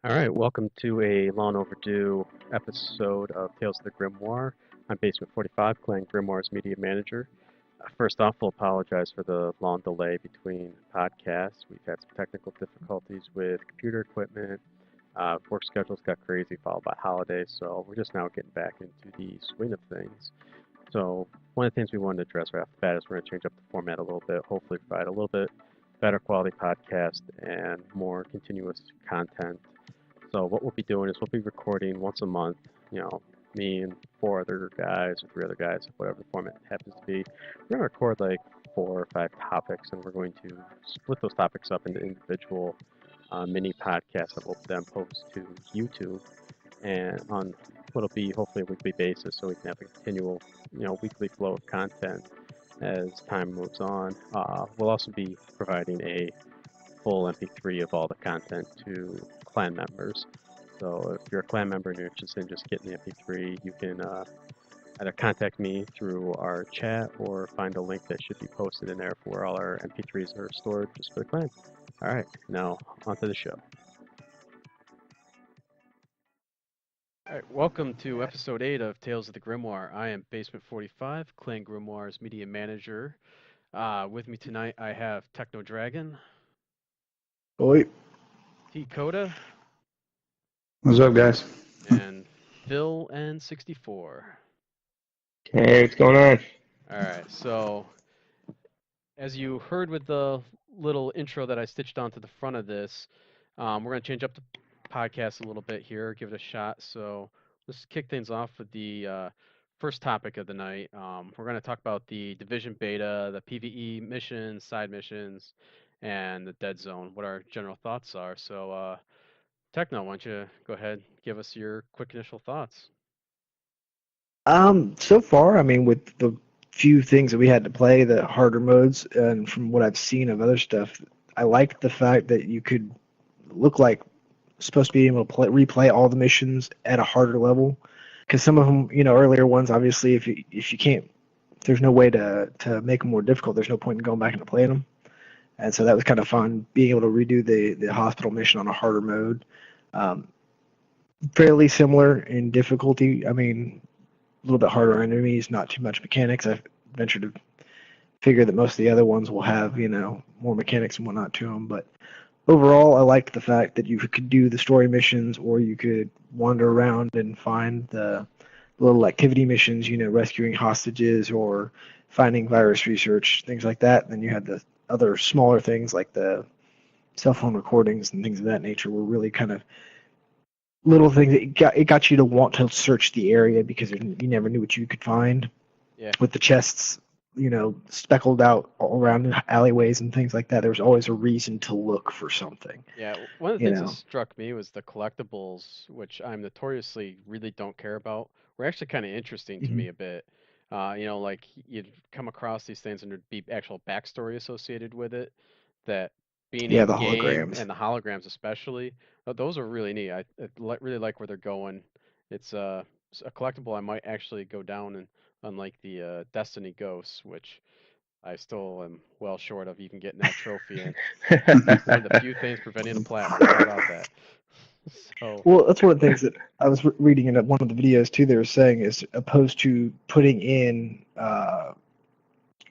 All right, welcome to a long overdue episode of Tales of the Grimoire. I'm Basement 45, Clan Grimoire's media manager. First off, we'll apologize for the long delay between podcasts. We've had some technical difficulties with computer equipment. Work schedules got crazy, followed by holidays, so we're just now getting back into the swing of things. So one of the things we wanted to address right off the bat is we're going to change up the format a little bit, hopefully provide a little bit better quality podcast and more continuous content. So what we'll be doing is we'll be recording once a month, me and four other guys or three other guys, whatever the format happens to be. We're going to record like 4 or 5 topics, and we're going to split those topics up into individual mini podcasts that we'll then post to YouTube and on what'll be hopefully a weekly basis, so we can have a continual, weekly flow of content as time moves on. We'll also be providing a full MP3 of all the content to clan members. So if you're a clan member and you're interested in just getting the MP3, you can either contact me through our chat or find a link that should be posted in there for where all our MP3s are stored just for the clan. All right, now onto the show. All right, welcome to episode 8 of Tales of the Grimoire. I am Basement 45, Clan Grimoire's media manager. With me tonight, I have TekknoDragon. Oi. Tcoda. What's up, guys? And Phil N64. Hey, what's going on? All right, so as you heard with the little intro that I stitched onto the front of this, we're going to change up the podcast a little bit here, give it a shot. So let's kick things off with the first topic of the night. We're going to talk about the Division Beta, the PvE missions, side missions, and the Deadzone, what our general thoughts are. So, Techno, why don't you go ahead and give us your quick initial thoughts? So far, I mean, with the few things that we had to play, the harder modes, and from what I've seen of other stuff, I liked the fact that you could look like supposed to be able to replay all the missions at a harder level. Because some of them, earlier ones, obviously, if you can't, if there's no way to make them more difficult, there's no point in going back and playing them. And so that was kind of fun, being able to redo the hospital mission on a harder mode. Fairly similar in difficulty. I mean, a little bit harder enemies, not too much mechanics. I venture to figure that most of the other ones will have, more mechanics and whatnot to them. But overall, I liked the fact that you could do the story missions, or you could wander around and find the little activity missions, rescuing hostages or finding virus research, things like that. And then you had the other smaller things like the cell phone recordings and things of that nature were really kind of little things that it got you to want to search the area because you never knew what you could find. Yeah. With the chests, speckled out all around alleyways and things like that, there was always a reason to look for something. Yeah, one of the things that struck me was the collectibles, which I'm notoriously really don't care about, were actually kind of interesting to me a bit. Like you'd come across these things and there'd be actual backstory associated with it, that being in the game holograms. and the holograms especially, those are really neat. I really like where they're going. It's a collectible I might actually go down and unlike the Destiny Ghosts, which I still am well short of even getting that trophy in. One of the few things preventing a platinum. How about that? So, Well, that's one of the things that I was reading in one of the videos too. They were saying is opposed to putting in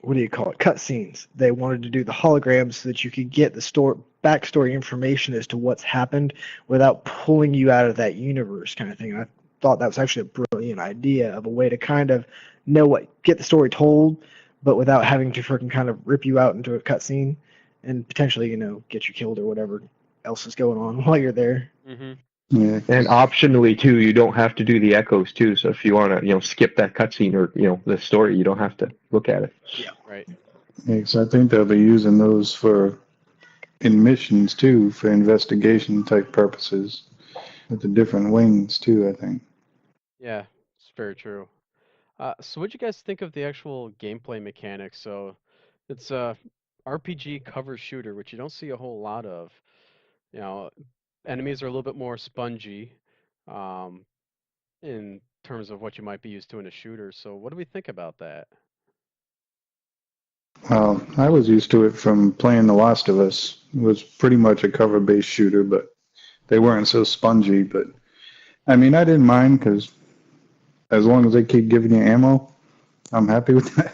what do you call it, cutscenes. They wanted to do the holograms so that you could get the backstory information as to what's happened without pulling you out of that universe, kind of thing. And I thought that was actually a brilliant idea of a way to kind of get the story told, but without having to freaking kind of rip you out into a cutscene and potentially, get you killed or whatever else is going on while you're there. mm-hmm. Yeah, and optionally too, you don't have to do the echoes too. So if you want to, skip that cutscene or the story, you don't have to look at it. Yeah, right. Yeah, so I think they'll be using those in missions too, for investigation type purposes, with the different wings too, I think. Yeah, it's very true. So what'd you guys think of the actual gameplay mechanics? So it's a RPG cover shooter, which you don't see a whole lot of. Enemies are a little bit more spongy, in terms of what you might be used to in a shooter. So what do we think about that? I was used to it from playing The Last of Us. It was pretty much a cover-based shooter, but they weren't so spongy. But I mean, I didn't mind because as long as they keep giving you ammo, I'm happy with that.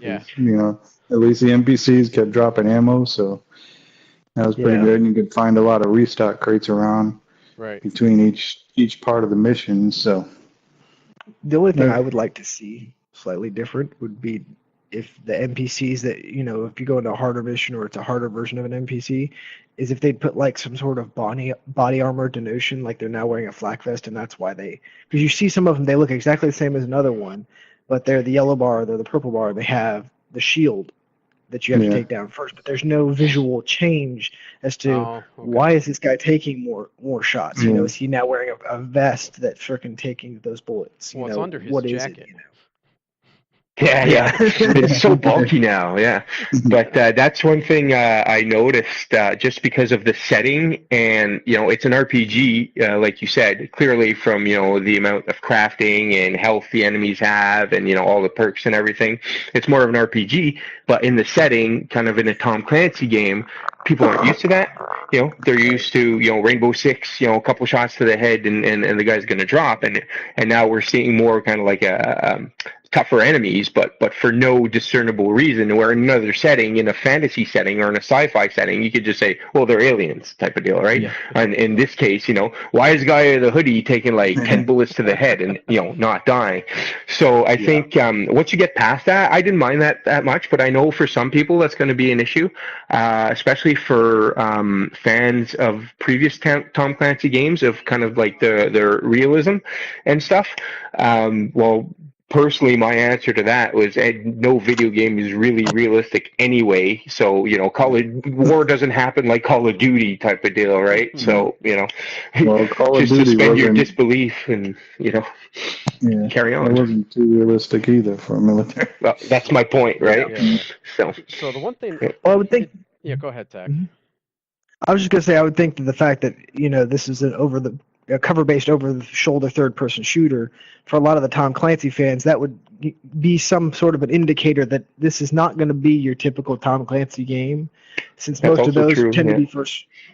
Yeah. You know, at least the NPCs kept dropping ammo, so that was pretty good. And you could find a lot of restock crates around Right. between each part of the mission. So The only thing I would like to see slightly different would be if the NPCs that, you know, if you go into a harder mission or it's a harder version of an NPC, is if they'd put like some sort of body armor denotion, like they're now wearing a flak vest, and that's why because you see some of them, they look exactly the same as another one, but they're the yellow bar, they're the purple bar, they have the shield that you have to take down first, but there's no visual change as to why is this guy taking more shots? You know, is he now wearing a vest that's freaking taking those bullets? Well, you it's know, under his what jacket. is it? You know? Yeah. It's so bulky now, yeah. But that's one thing I noticed just because of the setting, and you know, it's an RPG, like you said, clearly from the amount of crafting and health the enemies have, and all the perks and everything. It's more of an RPG, but in the setting, kind of in a Tom Clancy game, people aren't used to that. They're used to Rainbow Six, a couple shots to the head, and the guy's going to drop, and now we're seeing more kind of like a tougher enemies, but for no discernible reason. Where in another setting, in a fantasy setting or in a sci-fi setting, you could just say, well, they're aliens type of deal, right? Yeah. And in this case, why is the guy in the hoodie taking like 10 bullets to the head and not dying? So I think once you get past that, I didn't mind that much, but I know for some people that's going to be an issue, especially for fans of previous Tom Clancy games, of kind of like their realism and stuff. Personally, my answer to that was no video game is really realistic anyway. So, War doesn't happen like Call of Duty type of deal, right? So, Call just of Duty suspend your disbelief and, carry on. It wasn't too realistic either for a military. Well, that's my point, right? Yeah. So the one thing... Well, I would think... Yeah, go ahead, Tech. I was just going to say, I would think that the fact that, this is a cover-based over-the-shoulder third-person shooter, for a lot of the Tom Clancy fans, that would be some sort of an indicator that this is not going to be your typical Tom Clancy game, since most of those tend to be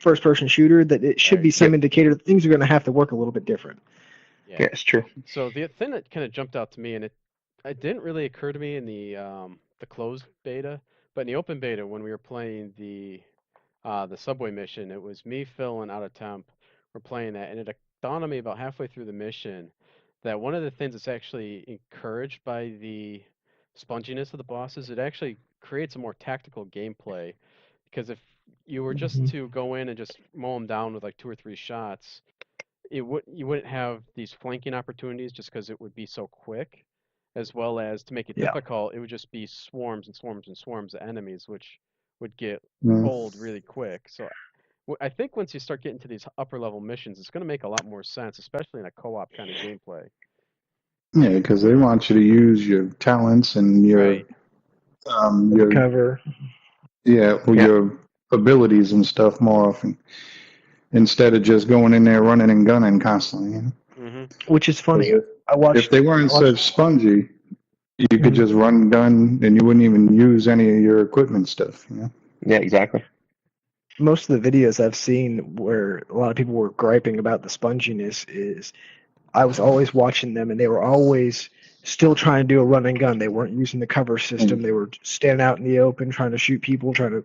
first-person shooter, that it should be some indicator that things are going to have to work a little bit different. Yeah, it's true. So the thing that kind of jumped out to me, and it didn't really occur to me in the closed beta, but in the open beta, when we were playing the subway mission, it was me, Phil, and Out of Temp were playing that, and it dawned on me about halfway through the mission that one of the things that's actually encouraged by the sponginess of the bosses, it actually creates a more tactical gameplay, because if you were just to go in and just mow them down with like 2 or 3 shots, you wouldn't have these flanking opportunities just because it would be so quick, as well as to make it difficult, it would just be swarms and swarms and swarms of enemies, which would get old really quick. So I think once you start getting to these upper level missions, it's going to make a lot more sense, especially in a co-op kind of gameplay. Yeah, because they want you to use your talents and your cover. Your abilities and stuff more often, instead of just going in there running and gunning constantly. Which is funny. If they weren't such spongy, you could just run and gun, and you wouldn't even use any of your equipment stuff. Yeah, exactly. Most of the videos I've seen where a lot of people were griping about the sponginess is I was always watching them, and they were always still trying to do a run and gun. They weren't using the cover system. They were standing out in the open trying to shoot people, trying to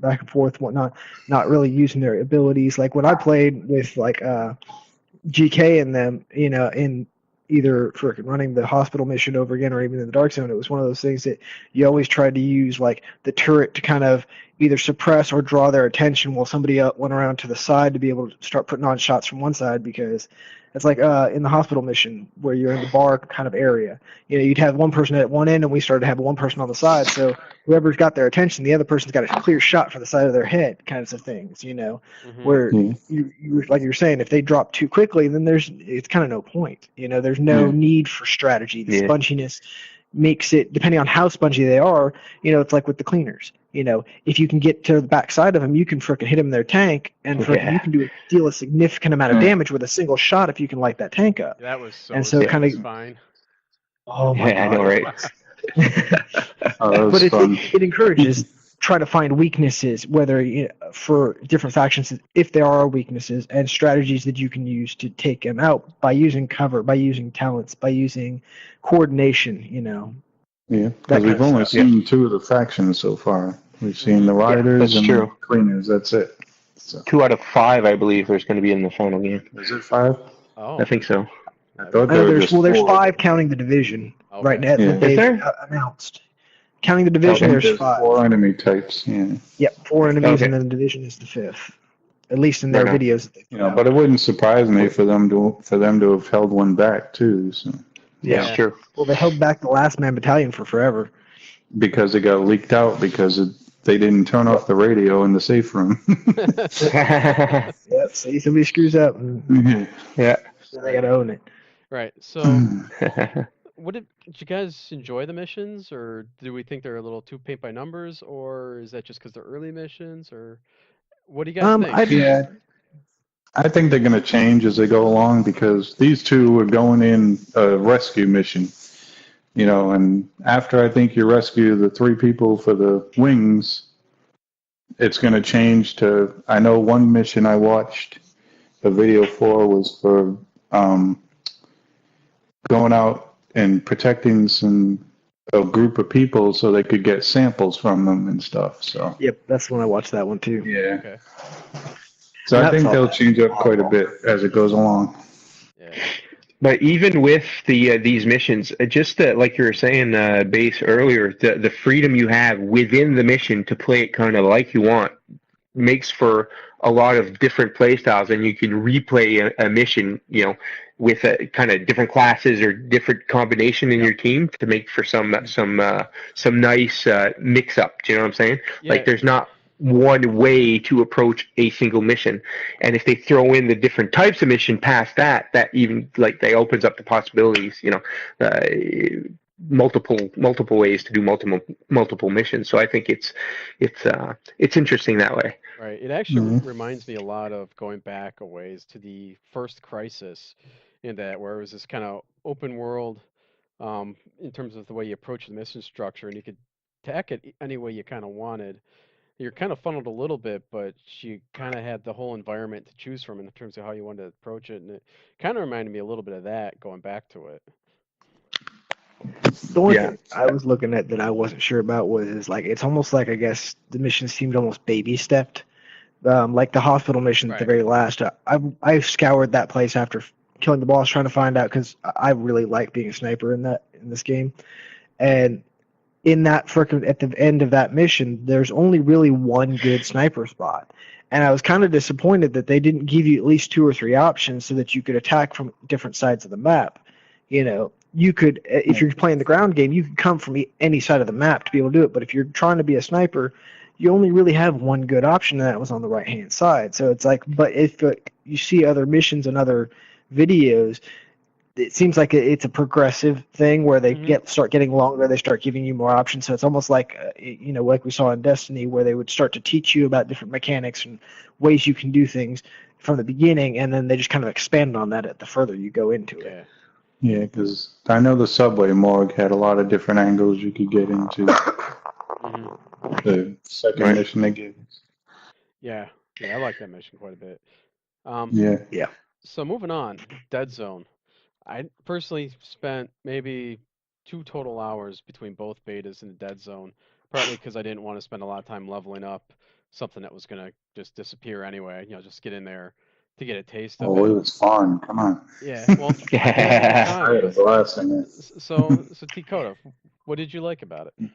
back and forth and whatnot, not really using their abilities. Like when I played with like GK and them, in either freaking running the hospital mission over again or even in the dark zone, it was one of those things that you always tried to use like the turret to kind of either suppress or draw their attention while somebody went around to the side to be able to start putting on shots from one side, because it's like in the hospital mission where you're in the bar kind of area. You'd have one person at one end, and we started to have one person on the side. So whoever's got their attention, the other person's got a clear shot for the side of their head, kinds of things. Where you like you're saying, if they drop too quickly, then it's kind of no point. There's no need for strategy. The sponginess makes it, depending on how spongy they are, it's like with the cleaners. If you can get to the back side of them, you can frickin' hit them in their tank, and you can deal a significant amount of damage with a single shot if you can light that tank up. That was fine. Oh my God. I know, right? But it encourages try to find weaknesses, whether for different factions, if there are weaknesses, and strategies that you can use to take them out by using cover, by using talents, by using coordination. Yeah, That because kind we've of only stuff. seen 2 of the factions so far. We've seen the Riders that's and true. the Cleaners. That's it. So, 2 out of 5, I believe, there's going to be in the final game. is it 5? Oh, I think so. I thought I there know were there's just there's 4. 5 counting the division right now okay. that Yeah. they've Is there? announced. Counting the I division, think there's there's 5. 4 enemy types. Yeah. Yep, 4 enemies, Okay. and then the division is the 5th. At least in their Right on. videos that they put You know, out. but it wouldn't surprise me for them to have held one back too. So, Yeah, Yeah. true. Well, they held back the Last Man Battalion for forever. because it got leaked out because they didn't turn off the radio in the safe room. Yep, see, somebody screws up, and Yeah. so they gotta own it. Right. So, did you guys enjoy the missions, or do we think they're a little too paint by numbers, or is that just because they're early missions, or what do you guys think? Yeah, I think they're going to change as they go along because these 2 are going in a rescue mission. And after I think you rescue the 3 people for the wings, it's going to change to, I know one mission I watched a video for was for going out and protecting a group of people so they could get samples from them and stuff. So Yep, that's when I watched that one too. yeah. Okay. So I That's think all. they'll change up quite a bit as it goes along. Yeah. But even with these missions, just like you were saying, Base, earlier, the freedom you have within the mission to play it kind of like you want makes for a lot of different play styles, and you can replay a mission, with a kind of different classes or different combination in your team to make for some nice mix up. Do you know what I'm saying? Yeah. Like there's not one way to approach a single mission, and if they throw in the different types of mission past that even like they opens up the possibilities. Multiple ways to do multiple missions. So I think it's interesting that way. Right. It actually reminds me a lot of going back a ways to the first Crisis, in that where it was this kind of open world, in terms of the way you approach the mission structure, and you could tack it any way you kind of wanted. You're kind of funneled a little bit, but you kind of had the whole environment to choose from in terms of how you wanted to approach it, and it kind of reminded me a little bit of that going back to it. The one thing I was looking at that I wasn't sure about was like it's almost like I guess the mission seemed almost baby stepped, like the hospital mission at the Right. very last. I scoured that place after killing the boss trying to find out because I really like being a sniper in this game, and in that at the end of that mission, there's only really one good sniper spot. And I was kind of disappointed that they didn't give you at least 2 or 3 options so that you could attack from different sides of the map. You could, if you're playing the ground game, you could come from any side of the map to be able to do it. But if you're trying to be a sniper, you only really have one good option, and that was on the right-hand side. So it's like, but if you see other missions and other videos, it seems like it's a progressive thing where they start getting longer, they start giving you more options. So it's almost like like we saw in Destiny, where they would start to teach you about different mechanics and ways you can do things from the beginning, and then they just kind of expand on that the further you go into it. Yeah, because I know the subway morgue had a lot of different angles you could get into the second mission they gave us. Yeah, I like that mission quite a bit. Yeah. So moving on, Deadzone. I personally spent maybe 2 total hours between both betas and the Deadzone, partly because I didn't want to spend a lot of time leveling up something that was gonna just disappear anyway. Just get in there to get a taste of Oh, it. it was fun. Come on. Yeah, well, I had a blast in it. so Tcoda, what did you like about it?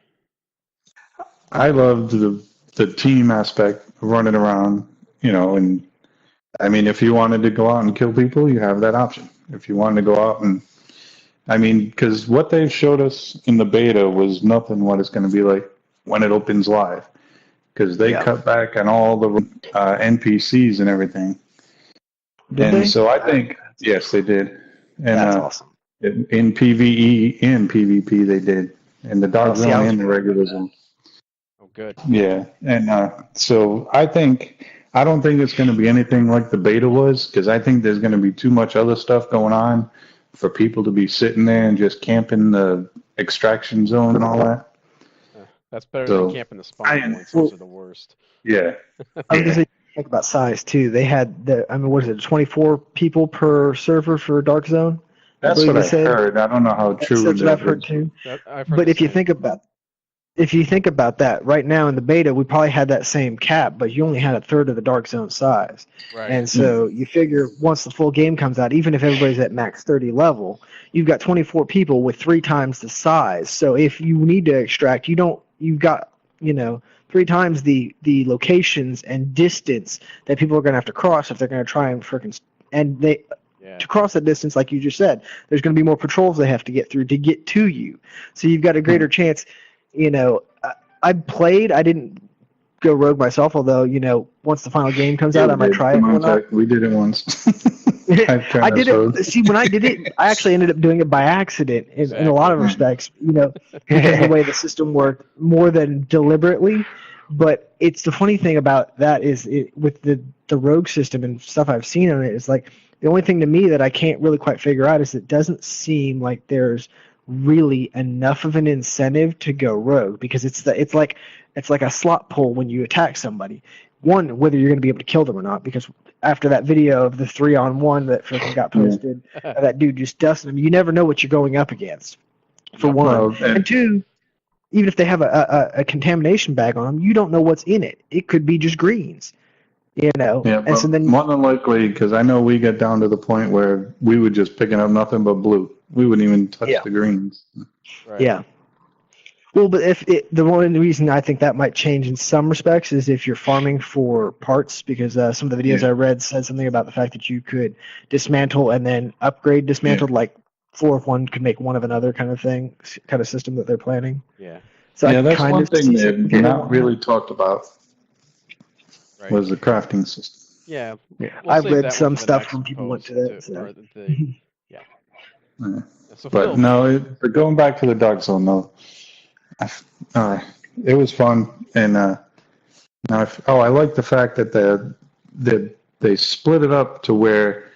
I loved the team aspect of running around, and I mean, if you wanted to go out and kill people, you have that option. If you wanted to go out and, because what they showed us in the beta was nothing what it's going to be like when it opens live, because they cut back on all the NPCs and everything. Did they? So I think, yes, they did. And that's awesome. In PvE and PvP, they did. In the dark zone and the regular zone. Oh, good. Yeah, and so I don't think it's going to be anything like the beta was, because I think there's going to be too much other stuff going on for people to be sitting there and just camping the extraction zone and all that. That's better So, than camping the spawn points. Those are the worst. Yeah. I was gonna say, think about size too. They had what is it, 24 people per server for Dark Zone? That's believe what they I said. heard. I don't know how true That's what that I've heard is. too. I've heard But the if you same. think about that, right now in the beta, we probably had that same cap, but you only had a third of the Dark Zone size. Right. And so you figure once the full game comes out, even if everybody's at max 30 level, you've got 24 people with 3 times the size. So if you need to extract, you've got 3 times the locations and distance that people are going to have to cross if they're going to try and to cross that distance, like you just said, there's going to be more patrols they have to get through to get to you. So you've got a greater chance. I didn't go rogue myself, although, once the final game comes out, I might try it. We did it once. I did it. See, when I did it, I actually ended up doing it by accident in a lot of respects, because of the way the system worked more than deliberately. But it's the funny thing about that is with the rogue system and stuff I've seen on it is like the only thing to me that I can't really quite figure out is it doesn't seem like there's really enough of an incentive to go rogue, because it's like a slot pull when you attack somebody. One, whether you're going to be able to kill them or not, because after that video of the 3-on-1 that freaking got posted, that dude just dusting them, you never know what you're going up against, for one. And two, even if they have a contamination bag on them, you don't know what's in it. It could be just greens, Yeah, and so then more than likely, because I know we get down to the point where we were just picking up nothing but blue. We wouldn't even touch the greens. Right. Yeah. Well, but the one reason I think that might change in some respects is if you're farming for parts, because some of the videos I read said something about the fact that you could dismantle and then upgrade dismantled, like 4 of one could make 1 of another kind of thing, kind of system that they're planning. Yeah. So that's one thing they've not really talked about was the crafting system. Yeah. I've read some stuff from people who went to that. So but no, going back to the Dark Zone though, it was fun, and I like the fact that they split it up to where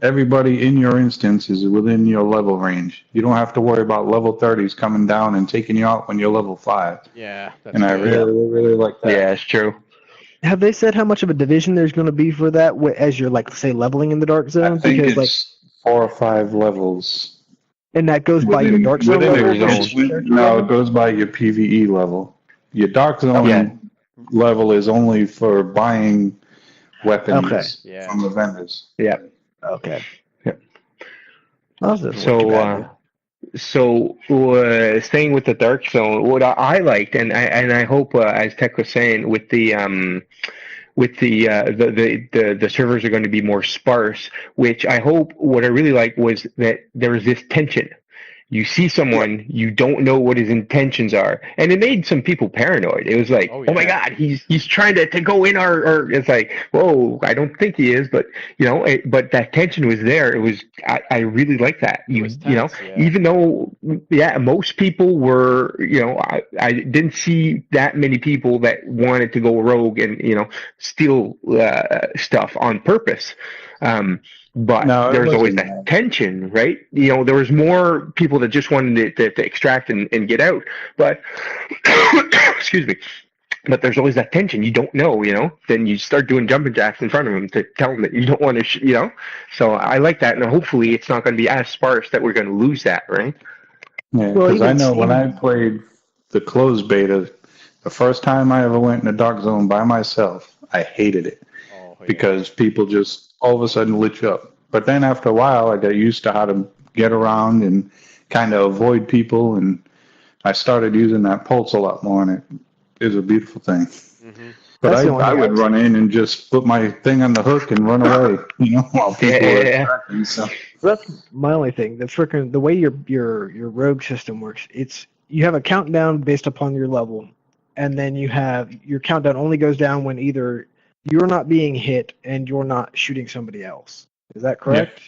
everybody in your instance is within your level range. You don't have to worry about level 30s coming down and taking you out when you're level 5. Yeah, and I really like that. Yeah, it's true. Have they said how much of a division there's going to be for that as you're, like, say, leveling in the Dark Zone? I think it's 4 or 5 levels. And that goes by your Dark Zone level? No, it goes by your PvE level. Your Dark Zone level is only for buying weapons from the vendors. Yeah. Okay. Yeah. So, staying with the Dark Zone, what I liked, and I hope, as Tech was saying, with the servers are going to be more sparse, which I hope, what I really liked was that there was this tension. You see someone, you don't know what his intentions are, and it made some people paranoid. It was like, oh my God, he's trying to go in our. It's like, whoa, I don't think he is, but but that tension was there. It was, I really like that. Even though, most people were, I didn't see that many people that wanted to go rogue and steal stuff on purpose. But there's always that tension, right? There was more people that just wanted to extract and get out. But, excuse me, but there's always that tension. You don't know, then you start doing jumping jacks in front of them to tell them that you don't want to, So I like that. And hopefully it's not going to be as sparse that we're going to lose that, right? Yeah, because I know when I played the closed beta, the first time I ever went in the Dark Zone by myself, I hated it. Because people just all of a sudden lit you up. But then after a while, I got used to how to get around and kind of avoid people, and I started using that pulse a lot more, and it is a beautiful thing. Mm-hmm. But I would run in and just put my thing on the hook and run away, while people were attacking. So that's my only thing. The way your rogue system works, you have a countdown based upon your level, and then you have your countdown only goes down when either you're not being hit and you're not shooting somebody else. Is that correct?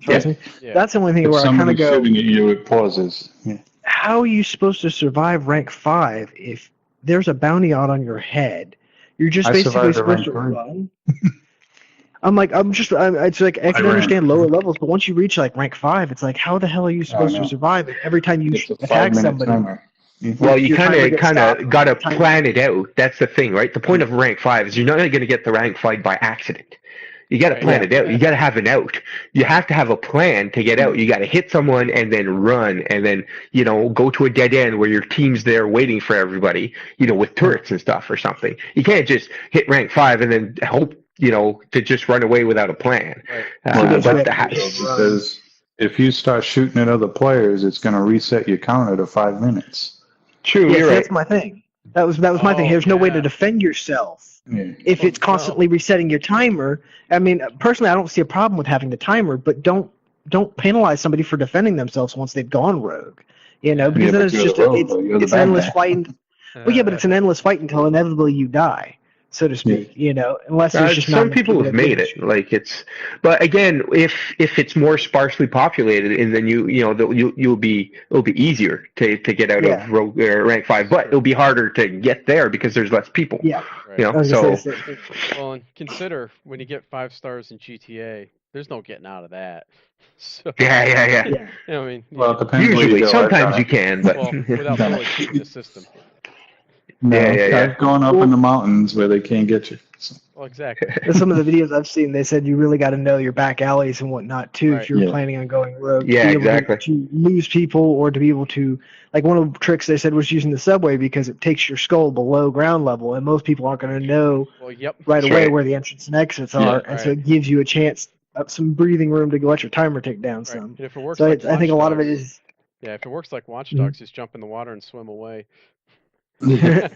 Yeah. That's the only thing where I kind of go, shooting at you, it pauses. Yeah. How are you supposed to survive rank 5 if there's a bounty out on your head? You're just basically supposed to run. It's like I can understand lower levels, but once you reach like rank 5, it's like, how the hell are you supposed to survive? And every time you attack somebody, Well, you Your timer gets kind stopped, of got to timer- plan it out. That's the thing, right? The point of rank 5 is you're not going to get the rank 5 by accident. You got to plan it out. You got to have an out. You have to have a plan to get out. You got to hit someone and then run, and then go to a dead end where your team's there waiting for everybody. With turrets and stuff or something. You can't just hit rank 5 and then hope to just run away without a plan. Right. Because if you start shooting at other players, it's going to reset your counter to 5 minutes. True, Yes, you're right. that's my thing. That was my thing. There's no way to defend yourself if it's constantly resetting your timer. I mean, personally, I don't see a problem with having the timer, but don't penalize somebody for defending themselves once they've gone rogue. Because then it's just it's an endless fight. Well, yeah, but it's an endless fight until inevitably you die, so to speak. Unless there's just some people have made it like it's. But again, if it's more sparsely populated, and then it'll be easier to get out of rogue rank 5, but it'll be harder to get there because there's less people. Yeah. So. Well, and consider when you get 5 stars in GTA, there's no getting out of that. So, Yeah. I mean, Well, it depends usually, sometimes you can, but without really cheating the system. I've gone up in the mountains where they can't get you. So. Well, exactly. Some of the videos I've seen, they said you really got to know your back alleys and whatnot too if you're planning on going rogue. Yeah, to be able exactly. to lose people or to be able to, like one of the tricks they said was using the subway because it takes your skull below ground level, and most people aren't going to know right away where the entrance and exits are, and so it gives you a chance, some breathing room to let your timer tick down some. And if it works, so I think a lot of it is. Yeah, if it works like Watch Dogs, just jump in the water and swim away. But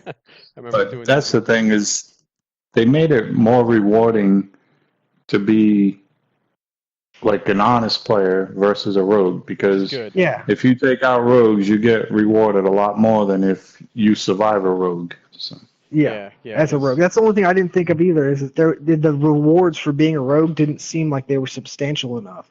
that's the thing is, they made it more rewarding to be like an honest player versus a rogue, because if you take out rogues, you get rewarded a lot more than if you survive a rogue. So. Yeah, as a rogue. That's the only thing I didn't think of either, is that the rewards for being a rogue didn't seem like they were substantial enough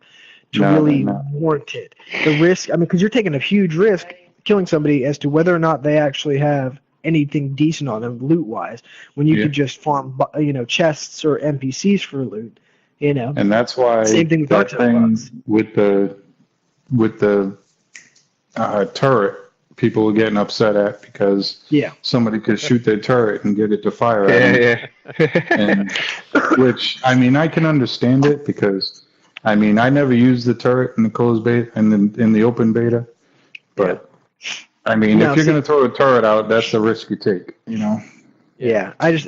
to really warrant it. The risk, I mean, because you're taking a huge risk killing somebody as to whether or not they actually have anything decent on them loot-wise, when you could just farm, chests or NPCs for loot, And that's why same thing with that thing with the turret, people were getting upset at because somebody could shoot their turret and get it to fire at them. And, which, I mean, I can understand it because, I mean, I never used the turret in the closed beta and in the open beta, but I mean, if you're going to throw a turret out, that's the risk you take, Yeah, I just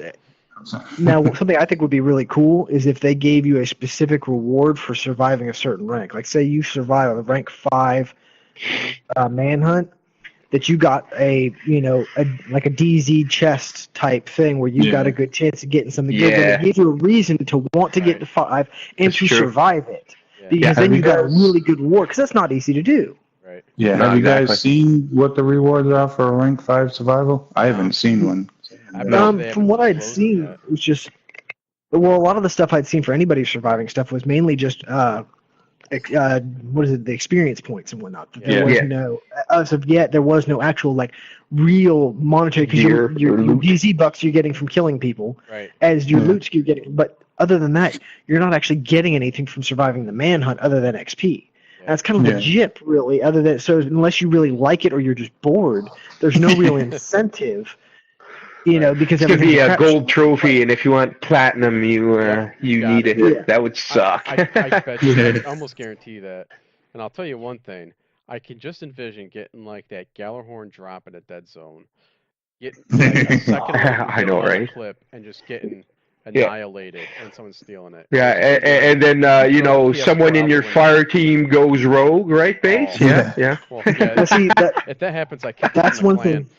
now something I think would be really cool is if they gave you a specific reward for surviving a certain rank. Like, say you survive a rank 5 manhunt, that you got a DZ chest type thing where you got a good chance of getting something good, but it gives you a reason to want to get to 5 and to survive it, because then you got a really good reward, because that's not easy to do. Right. Yeah, have you guys seen what the rewards are for a rank 5 survival? I haven't seen one. From what I'd seen, it was just, a lot of the stuff I'd seen for anybody surviving stuff was mainly just the experience points and whatnot. There was no, as of yet, there was no actual real monetary, because your DZ bucks you're getting from killing people, as your loot you're getting, but other than that, you're not actually getting anything from surviving the manhunt other than XP. That's kind of legit, really. Other than unless you really like it or you're just bored, there's no real incentive. Because it could be a gold trophy, and if you want platinum, you need it. Yeah. That would suck. I bet you. I almost guarantee that. And I'll tell you one thing: I can just envision getting that Gallarhorn drop in a Deadzone, getting a second I know, right? clip, and just getting annihilated, and someone's stealing it. Yeah, and then someone in your fire team goes rogue, right, Base? Yeah. Well, see, if that happens, I can't. That's one thing.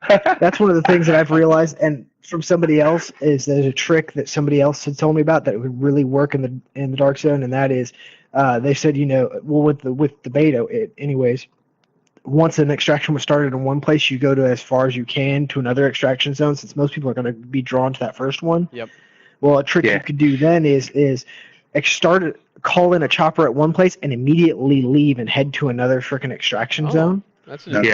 That's one of the things that I've realized, and from somebody else, is there's a trick that somebody else had told me about that would really work in the Dark Zone, and that is, they said, with the beta, anyways, once an extraction was started in one place, you go to as far as you can to another extraction zone, since most people are going to be drawn to that first one. Yep. Well, a trick you could do then is call in a chopper at one place and immediately leave and head to another freaking extraction zone. That's and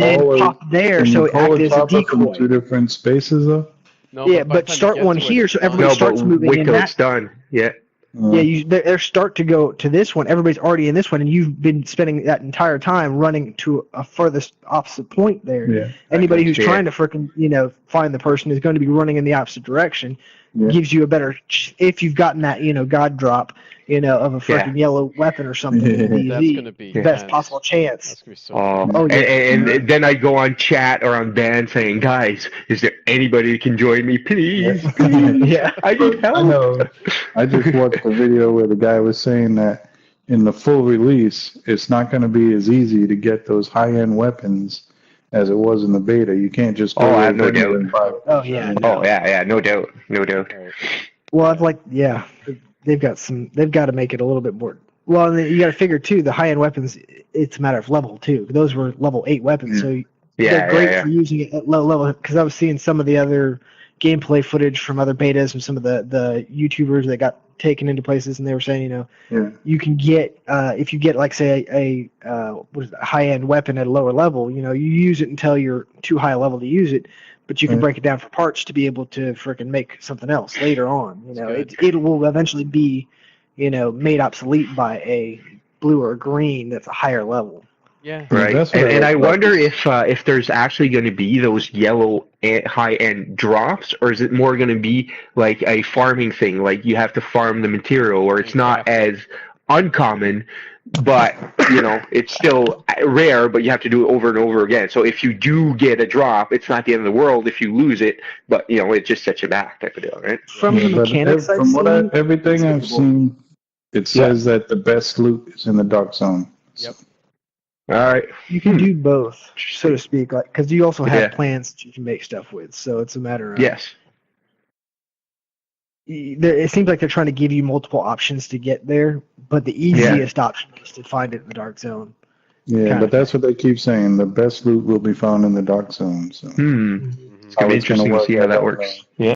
then pop there, so it acts as a decoy. 2 different spaces, though. No, but start one here, so everybody starts moving in that. Done. Yeah. Yeah, they're start to go to this one. Everybody's already in this one, and you've been spending that entire time running to a furthest opposite point there. Yeah. Anybody who's Yeah. trying to frickin', find the person who's going to be running in the opposite direction Yeah. gives you a better, if you've gotten that, god drop, of a frickin' yellow weapon or something. in That's DZ, gonna be best intense. possible chance. That's gonna be so. Oh, Oh, yeah. and then I go on chat or on band saying, guys, is there anybody who can join me, please? Yeah. I need help. I know. I just watched a video where the guy was saying that in the full release, it's not going to be as easy to get those high-end weapons as it was in the beta. You can't just go I have no anywhere doubt. and buy it. Oh, yeah. Oh, yeah, no doubt. Well, I've they've got to make it a little bit more. Well, and then you got to figure too, the high-end weapons, it's a matter of level too. Those were level 8 weapons, so they're great for using it at low level. Because I was seeing some of the other gameplay footage from other betas and some of the YouTubers that got taken into places, and they were saying, you can get if you get like say a high-end weapon at a lower level, you use it until you're too high a level to use it. But you can break it down for parts to be able to frickin' make something else later on. It will eventually be, made obsolete by a blue or green that's a higher level. Yeah. Right. That's what And I like. wonder if there's actually going to be those yellow high-end drops, or is it more going to be like a farming thing, like you have to farm the material, or it's not as uncommon, but it's still rare, but you have to do it over and over again. So if you do get a drop, it's not the end of the world if you lose it, but it just sets you back type of deal, right? From the But mechanics I've from seen, everything I've skippable. seen, it says that the best loot is in the dark zone. Yep. All right. You can do both, so to speak, because you also have Yeah. plans that you can make stuff with. So it's a matter of Yes. It seems like they're trying to give you multiple options to get there, but the easiest option is to find it in the dark zone. Yeah, Kinda. but that's what they keep saying. The best loot will be found in the dark zone. So Hmm. Mhm. It's going to be interesting to see how that works. Yeah.